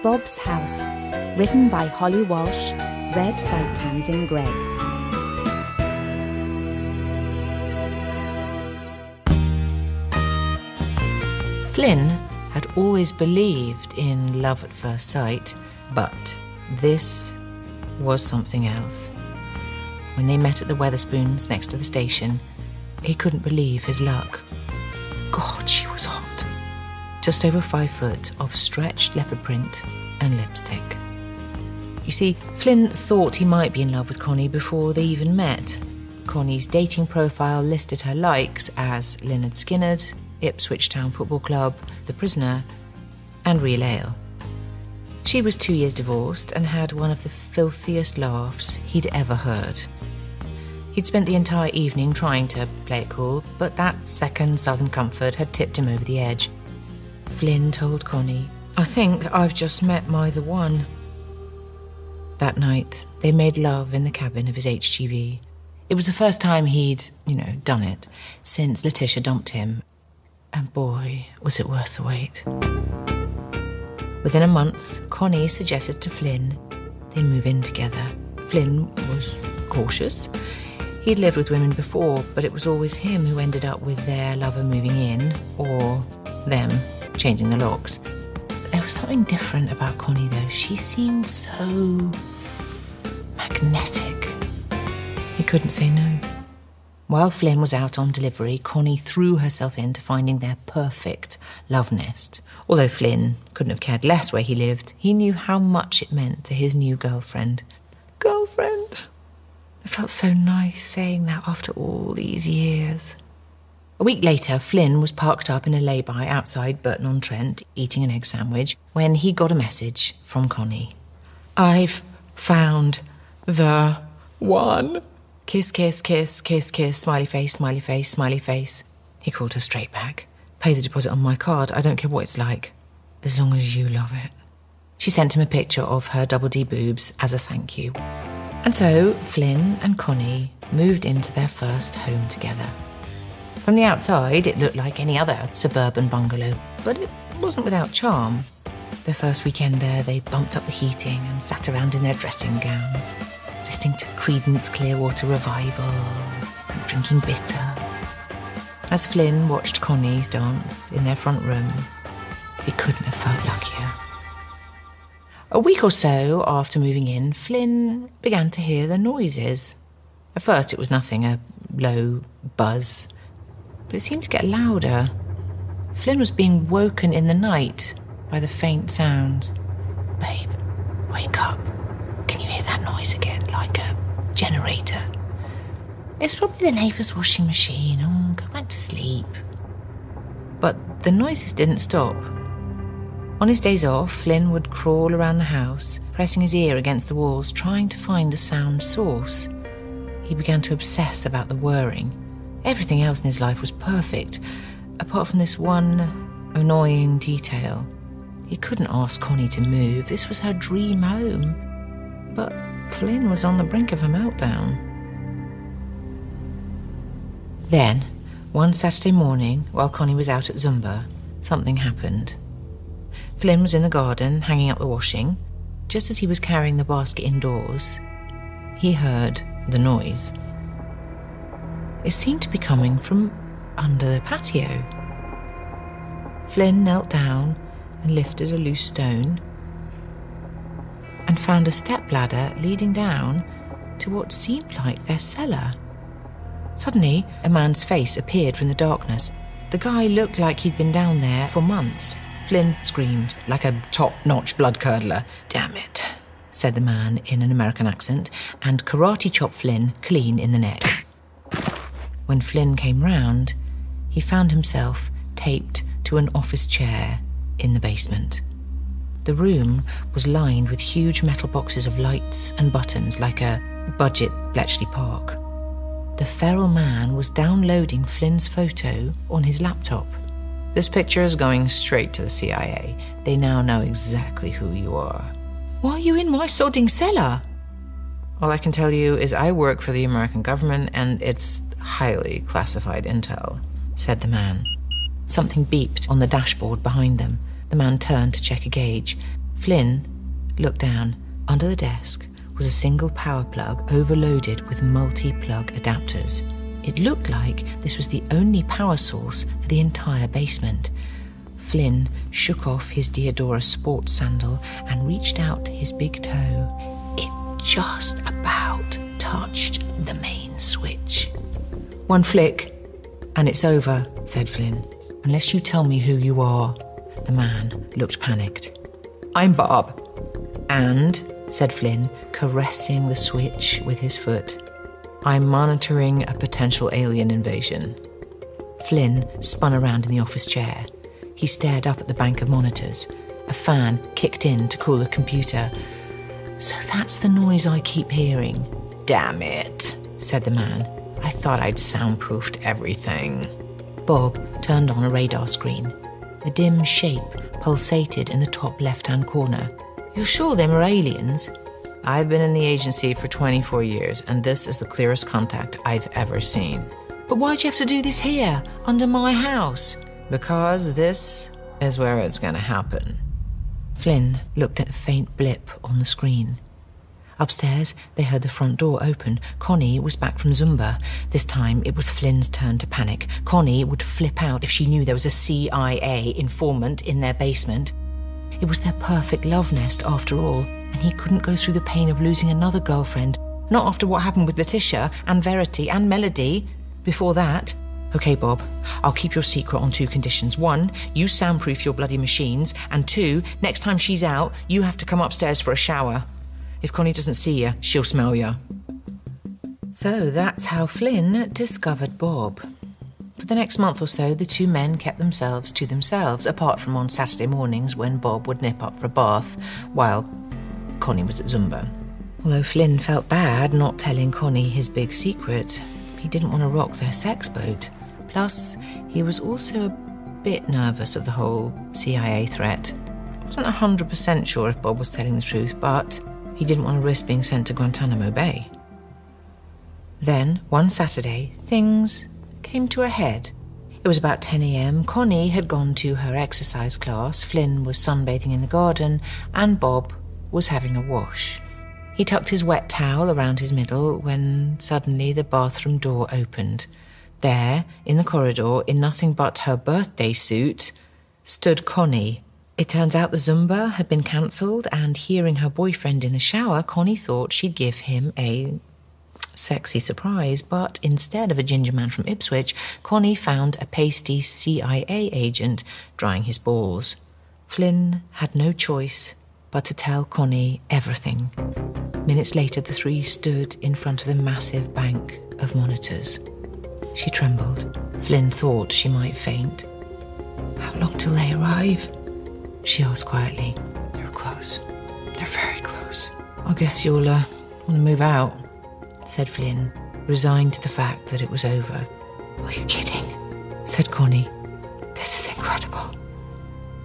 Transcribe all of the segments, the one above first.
Bob's House, written by Holly Walsh, read by Tamsin Gray. Flynn had always believed in love at first sight, but this was something else. When they met at the Wetherspoons next to the station, he couldn't believe his luck. God, she was hot. Just over 5 foot of stretched leopard print and lipstick. You see, Flynn thought he might be in love with Connie before they even met. Connie's dating profile listed her likes as Lynyrd Skynyrd, Ipswich Town Football Club, The Prisoner, and Real Ale. She was 2 years divorced and had one of the filthiest laughs he'd ever heard. He'd spent the entire evening trying to play it cool, but that second Southern comfort had tipped him over the edge. Flynn told Connie, "I think I've just met my the one." That night, they made love in the cabin of his HGV. It was the first time he'd, done it since Letitia dumped him. And boy, was it worth the wait. Within a month, Connie suggested to Flynn they move in together. Flynn was cautious. He'd lived with women before, but it was always him who ended up with their lover moving in, or them changing the locks. There was something different about Connie, though. She seemed so magnetic. He couldn't say no. While Flynn was out on delivery, Connie threw herself into finding their perfect love nest. Although Flynn couldn't have cared less where he lived, he knew how much it meant to his new girlfriend. Girlfriend! It felt so nice saying that after all these years. A week later, Flynn was parked up in a lay-by outside Burton-on-Trent, eating an egg sandwich, when he got a message from Connie. "I've found the one." Kiss, kiss, kiss, kiss, kiss, smiley face, smiley face, smiley face. He called her straight back. "Pay the deposit on my card. I don't care what it's like, as long as you love it." She sent him a picture of her double D boobs as a thank you. And so Flynn and Connie moved into their first home together. From the outside, it looked like any other suburban bungalow, but it wasn't without charm. Their first weekend there, they bumped up the heating and sat around in their dressing gowns, listening to Creedence Clearwater Revival and drinking bitter. As Flynn watched Connie dance in their front room, he couldn't have felt luckier. A week or so after moving in, Flynn began to hear the noises. At first it was nothing, a low buzz, but it seemed to get louder. Flynn was being woken in the night by the faint sounds. "Babe, wake up. Can you hear that noise again, like a generator?" "It's probably the neighbour's washing machine. Oh, go back to sleep." But the noises didn't stop. On his days off, Flynn would crawl around the house, pressing his ear against the walls, trying to find the sound source. He began to obsess about the whirring. Everything else in his life was perfect, apart from this one annoying detail. He couldn't ask Connie to move. This was her dream home. But Flynn was on the brink of a meltdown. Then, one Saturday morning, while Connie was out at Zumba, something happened. Flynn was in the garden, hanging up the washing. Just as he was carrying the basket indoors, he heard the noise. It seemed to be coming from under the patio. Flynn knelt down and lifted a loose stone and found a stepladder leading down to what seemed like their cellar. Suddenly, a man's face appeared from the darkness. The guy looked like he'd been down there for months. Flynn screamed like a top-notch blood-curdler. "Damn it," said the man in an American accent, and karate-chopped Flynn clean in the neck. When Flynn came round, he found himself taped to an office chair in the basement. The room was lined with huge metal boxes of lights and buttons like a budget Bletchley Park. The feral man was downloading Flynn's photo on his laptop. "This picture is going straight to the CIA. They now know exactly who you are." "Why are you in my sodding cellar?" "All I can tell you is I work for the American government and it's highly classified intel," said the man. Something beeped on the dashboard behind them. The man turned to check a gauge. Flynn looked down. Under the desk was a single power plug overloaded with multi-plug adapters. It looked like this was the only power source for the entire basement. Flynn shook off his Diodora sports sandal and reached out his big toe. It just about touched the main switch. "One flick, and it's over," said Flynn. "Unless you tell me who you are." The man looked panicked. "I'm Bob." "And," said Flynn, caressing the switch with his foot, "I'm monitoring a potential alien invasion." Flynn spun around in the office chair. He stared up at the bank of monitors. A fan kicked in to cool the computer. "So that's the noise I keep hearing." "Damn it," said the man. "I thought I'd soundproofed everything." Bob turned on a radar screen. A dim shape pulsated in the top left-hand corner. "You're sure them are aliens?" "I've been in the agency for 24 years, and this is the clearest contact I've ever seen." "But why'd you have to do this here, under my house?" "Because this is where it's going to happen." Flynn looked at a faint blip on the screen. Upstairs, they heard the front door open. Connie was back from Zumba. This time, it was Flynn's turn to panic. Connie would flip out if she knew there was a CIA informant in their basement. It was their perfect love nest, after all, and he couldn't go through the pain of losing another girlfriend. Not after what happened with Letitia and Verity and Melody. Before that... "Okay, Bob, I'll keep your secret on 2 conditions. 1, you soundproof your bloody machines, and 2, next time she's out, you have to come upstairs for a shower. If Connie doesn't see you, she'll smell you." So that's how Flynn discovered Bob. For the next month or so, the 2 men kept themselves to themselves, apart from on Saturday mornings when Bob would nip up for a bath while Connie was at Zumba. Although Flynn felt bad not telling Connie his big secret, he didn't want to rock their sex boat. Plus, he was also a bit nervous of the whole CIA threat. He wasn't 100% sure if Bob was telling the truth, but he didn't want to risk being sent to Guantanamo Bay. Then, one Saturday, things came to a head. It was about 10 a.m. Connie had gone to her exercise class, Flynn was sunbathing in the garden, and Bob was having a wash. He tucked his wet towel around his middle when suddenly the bathroom door opened. There, in the corridor, in nothing but her birthday suit, stood Connie. It turns out the Zumba had been cancelled, and hearing her boyfriend in the shower, Connie thought she'd give him a sexy surprise, but instead of a ginger man from Ipswich, Connie found a pasty CIA agent drying his balls. Flynn had no choice but to tell Connie everything. Minutes later, the 3 stood in front of the massive bank of monitors. She trembled. Flynn thought she might faint. "How long till they arrive?" she asked quietly. "They're close. They're very close." "I guess you'll want to move out," said Flynn, resigned to the fact that it was over. "Are you kidding?" said Connie. "This is incredible."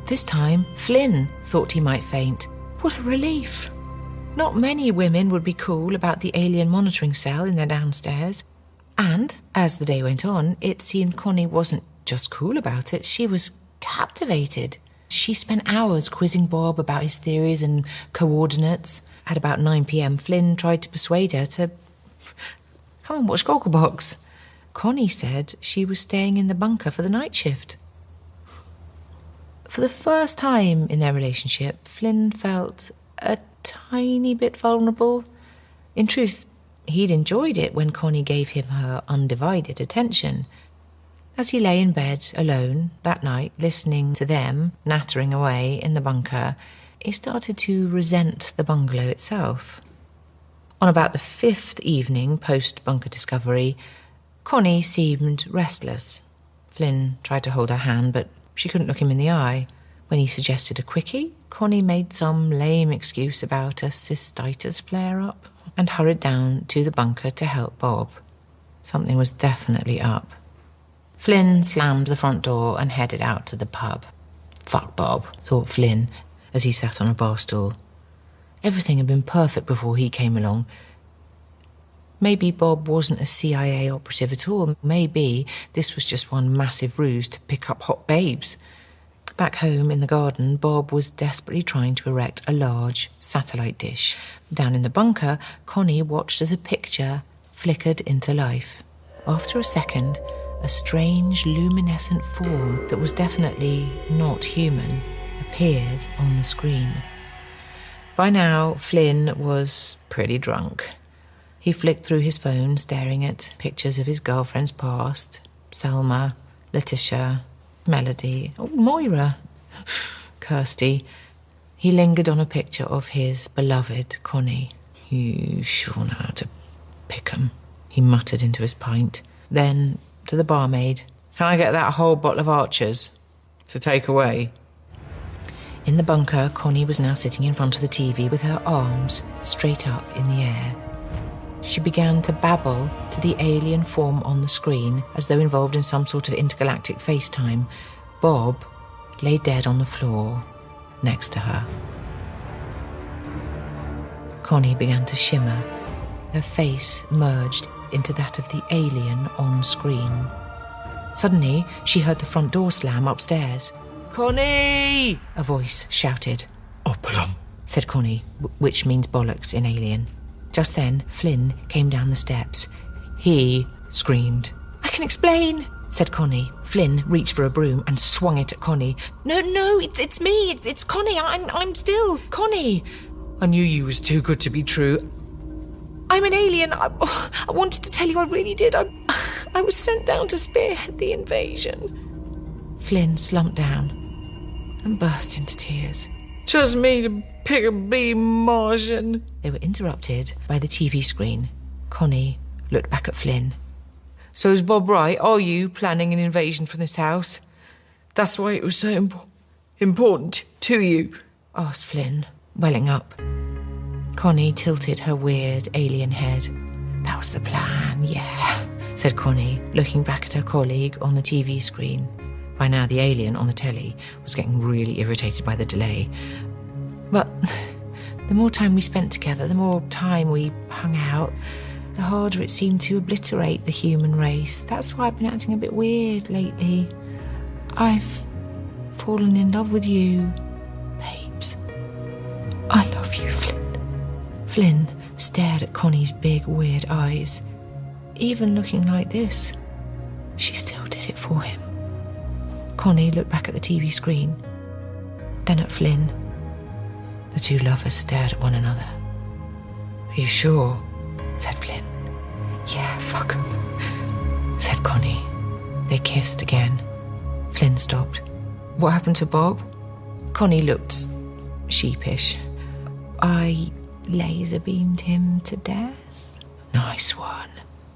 This time, Flynn thought he might faint. What a relief. Not many women would be cool about the alien monitoring cell in their downstairs. And, as the day went on, it seemed Connie wasn't just cool about it, she was captivated. She spent hours quizzing Bob about his theories and coordinates. At about 9 p.m, Flynn tried to persuade her to come and watch Gogglebox. Connie said she was staying in the bunker for the night shift. For the first time in their relationship, Flynn felt a tiny bit vulnerable. In truth, he'd enjoyed it when Connie gave him her undivided attention. As he lay in bed alone that night, listening to them nattering away in the bunker, he started to resent the bungalow itself. On about the 5th evening post-bunker discovery, Connie seemed restless. Flynn tried to hold her hand, but she couldn't look him in the eye. When he suggested a quickie, Connie made some lame excuse about a cystitis flare-up and hurried down to the bunker to help Bob. Something was definitely up. Flynn slammed the front door and headed out to the pub. Fuck Bob, thought Flynn as he sat on a bar stool. Everything had been perfect before he came along. Maybe Bob wasn't a CIA operative at all. Maybe this was just one massive ruse to pick up hot babes. Back home in the garden, Bob was desperately trying to erect a large satellite dish. Down in the bunker, Connie watched as a picture flickered into life. After a second, a strange luminescent form that was definitely not human appeared on the screen. By now, Flynn was pretty drunk. He flicked through his phone, staring at pictures of his girlfriend's past. Selma, Letitia, Melody, Moira, Kirsty. He lingered on a picture of his beloved Connie. "You sure know how to pick 'em," he muttered into his pint. Then, to the barmaid, "Can I get that whole bottle of Archer's to take away?" In the bunker, Connie was now sitting in front of the TV with her arms straight up in the air. She began to babble to the alien form on the screen as though involved in some sort of intergalactic FaceTime. Bob lay dead on the floor next to her. Connie began to shimmer. Her face merged into that of the alien on screen. Suddenly, she heard the front door slam upstairs. "Connie!" a voice shouted. "Open," said Connie, which means bollocks in alien. Just then, Flynn came down the steps. He screamed. "I can explain," said Connie. Flynn reached for a broom and swung it at Connie. No, it's me. It's Connie. I'm still Connie." "I knew you was too good to be true." "I'm an alien. I wanted to tell you, I really did. I was sent down to spearhead the invasion." Flynn slumped down and burst into tears. "Just me to pick a bee Martian." They were interrupted by the TV screen. Connie looked back at Flynn. "So is Bob right? Are you planning an invasion from this house? That's why it was so important to you?" asked Flynn, welling up. Connie tilted her weird alien head. "That was the plan, yeah," said Connie, looking back at her colleague on the TV screen. By now, the alien on the telly was getting really irritated by the delay. "But the more time we spent together, the more time we hung out, the harder it seemed to obliterate the human race. That's why I've been acting a bit weird lately. I've fallen in love with you, babes. I love you, Flynn." Flynn stared at Connie's big, weird eyes. Even looking like this, she still did it for him. Connie looked back at the TV screen, then at Flynn. The two lovers stared at one another. "Are you sure?" said Flynn. "Yeah, fuck 'em," said Connie. They kissed again. Flynn stopped. "What happened to Bob?" Connie looked sheepish. "I laser beamed him to death." "Nice one,"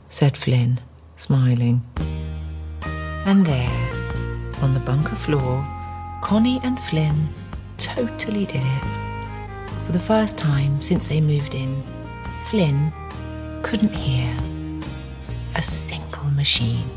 said Flynn, smiling. And there, on the bunker floor, Connie and Flynn totally did it. For the first time since they moved in, Flynn couldn't hear a single machine.